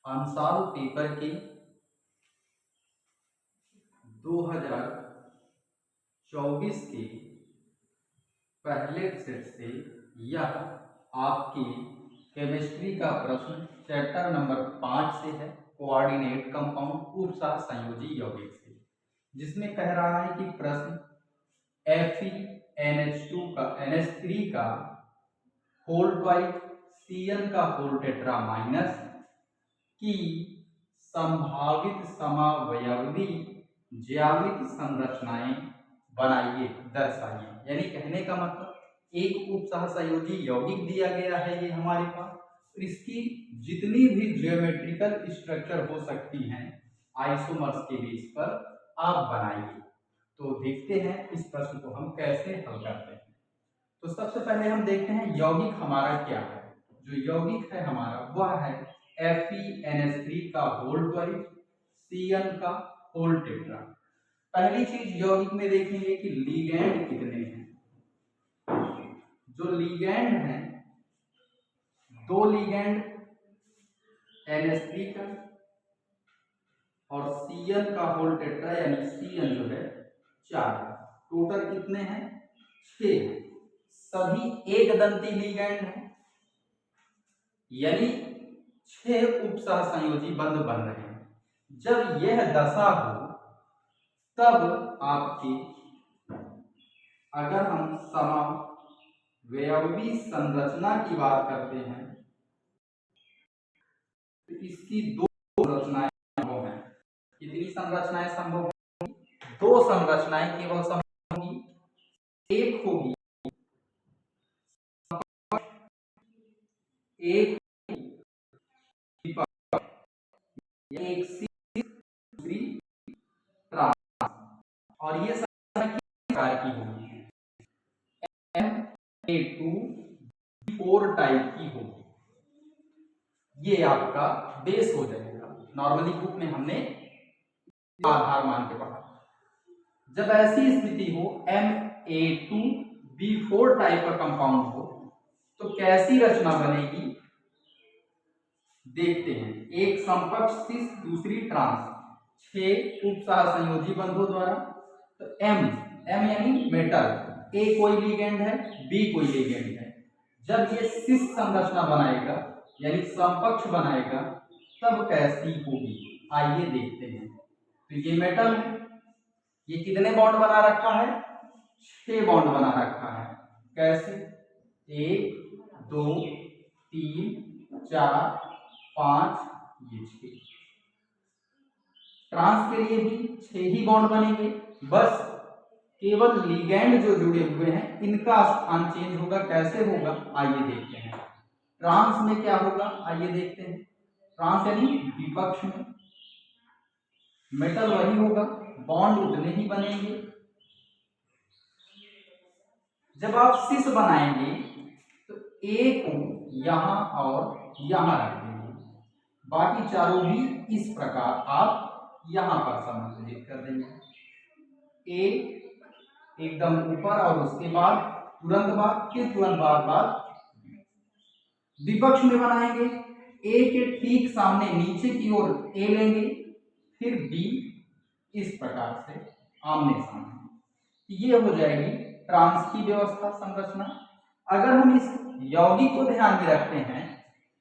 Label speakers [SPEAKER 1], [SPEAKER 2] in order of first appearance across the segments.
[SPEAKER 1] अंसाल paper के 2024 के पहले सेट से यह आपके केमिस्ट्री का प्रश्न चैप्टर नंबर 5 से है, कोऑर्डिनेट कंपाउंड उपसह संयोजी यौगिक से, जिसमें कह रहा है कि प्रश्न FeNH2 का NH3 का होल ट्वाइस Cn का होल टेट्रा माइनस की संभावित समावयवी ज्यामितीय संरचनाएं बनाइए, दर्शाइए। यानी कहने का मतलब एक उपसहसंयोजी यौगिक दिया गया है ये हमारे पास, इसकी जितनी भी ज्योमेट्रिकल स्ट्रक्चर हो सकती हैं आइसोमर्स के बेस पर आप बनाइए। तो देखते हैं इस प्रश्न को हम कैसे हल करते हैं। तो सबसे पहले हम देखते हैं यौगिक हमारा क्या है। जो यौगिक है हमारा वह है FeNH3 का होल ट्वाइस Cn का होल टेट्रा। पहली चीज यौगिक में देखेंगे कि लिगैंड कितने हैं। जो लिगैंड हैं, दो लिगैंड NH3 का और Cn का होल टेट्रा यानी Cn जो है 4, टोटल कितने हैं 6 हैं। सभी एक दंती लिगैंड हैं, यानी 6 उपसहसंयोजी बंध बन रहे हैं। जब यह दशा हो तब आपके, अगर हम समावयवी संरचना की बात करते हैं तो इसकी दो संरचनाएं संभव हैं। कितनी संरचनाएं संभव होंगी? 2 संरचनाएं केवल संभव होंगी। एक होगी एक एक दूसरी ट्रांस, और ये संरचना किस प्रकार की होगी? Ma2B4 टाइप की होगी। ये आपका बेस हो जाएगा। नॉर्मली बुक में हमने आधार मान के पढ़ा। जब ऐसी स्थिति हो Ma2B4 टाइप का कंपाउंड हो तो कैसी रचना बनेगी देखते हैं। एक समकक्ष सिस, दूसरी ट्रांस, 6 उपसहसंयोजी बंधों द्वारा। तो M यानी मेटल, A कोई लिगेंड है, B कोई लिगेंड है। जब ये सिस संरचना बनाएगा यानी समकक्ष बनाएगा तब कैसी होगी आइए देखते हैं। तो ये मेटल है, ये कितने बॉन्ड बना रखा है? 6 बॉन्ड बना रखा है। कैसे? 1 2 3 4 5 ये 6। ट्रांस के लिए भी 6 ही बॉन्ड बनेंगे, बस केवल लिगैंड जो जुड़े हुए हैं इनका स्थान चेंज होगा। कैसे होगा आइए देखते हैं। ट्रांस में क्या होगा आइए देखते हैं। ट्रांस यानी विपक्ष में मेटल वही होगा, बॉन्ड उतने ही बनेंगे। जब आप सिस बनाएंगे तो ए को यहां और यहां रख देंगे, बाकी चारों भी इस प्रकार आप यहां पर समायोजित कर देंगे। ए एकदम ऊपर और उसके बाद तुरंत बाद विपक्ष में बनाएंगे। ए के ठीक सामने नीचे की ओर ए लेंगे, फिर बी, इस प्रकार से आमने सामने। ये हो जाएगी ट्रांस की व्यवस्था संरचना। अगर हम इस यौगिक को ध्यान में रखते हैं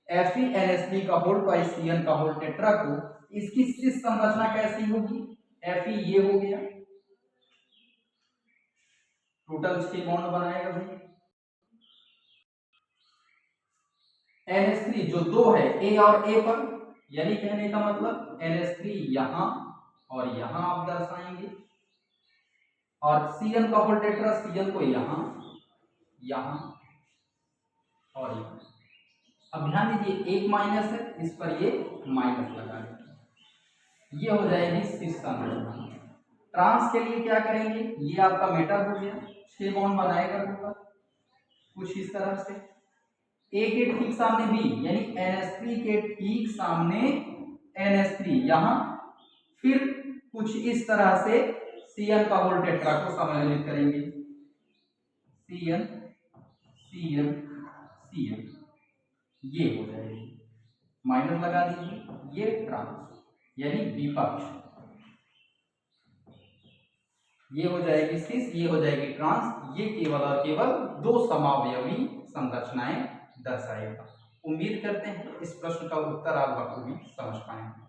[SPEAKER 1] FeNH3 का होल ट्वाइस Cn का होल टेट्रा को, इसकी सिस संरचना कैसी होगी? Fe ये हो गया, टोटल 6 बॉन्ड बनाएगा भाई। NH3 जो 2 है A और A पर, यानी कहने का मतलब NH3 यहां और यहां आप दर्शाएंगे, और Cn का होल टेट्रा Cn को यहां और यहां। अब ध्यान दीजिए एक माइनस है, इस पर ये माइनस लगा देंगे। ये हो जाएगी सिस संरचना। ट्रांस के लिए क्या करेंगे? ये आपका मेटल हो गया, 6 बॉन्ड बनाएगा टोटल कुछ इस तरह से। ए के ठीक सामने बी यानी NH3 के ठीक सामने NH3 यहां, फिर कुछ इस तरह से Cn का होल टेट्रा को समायोजित करेंगे। Cn ये हो जाएगी माइनस लगा दीजिए, ये ट्रांस यानी विपक्ष, ये हो जाएगी सिस, ये हो जाएगी ट्रांस, ये केवल और केवल दो समावयवी संरचनाएं दर्शाएगा। उम्मीद करते हैं इस प्रश्न का उत्तर आप बखूबी समझ पाएंगे।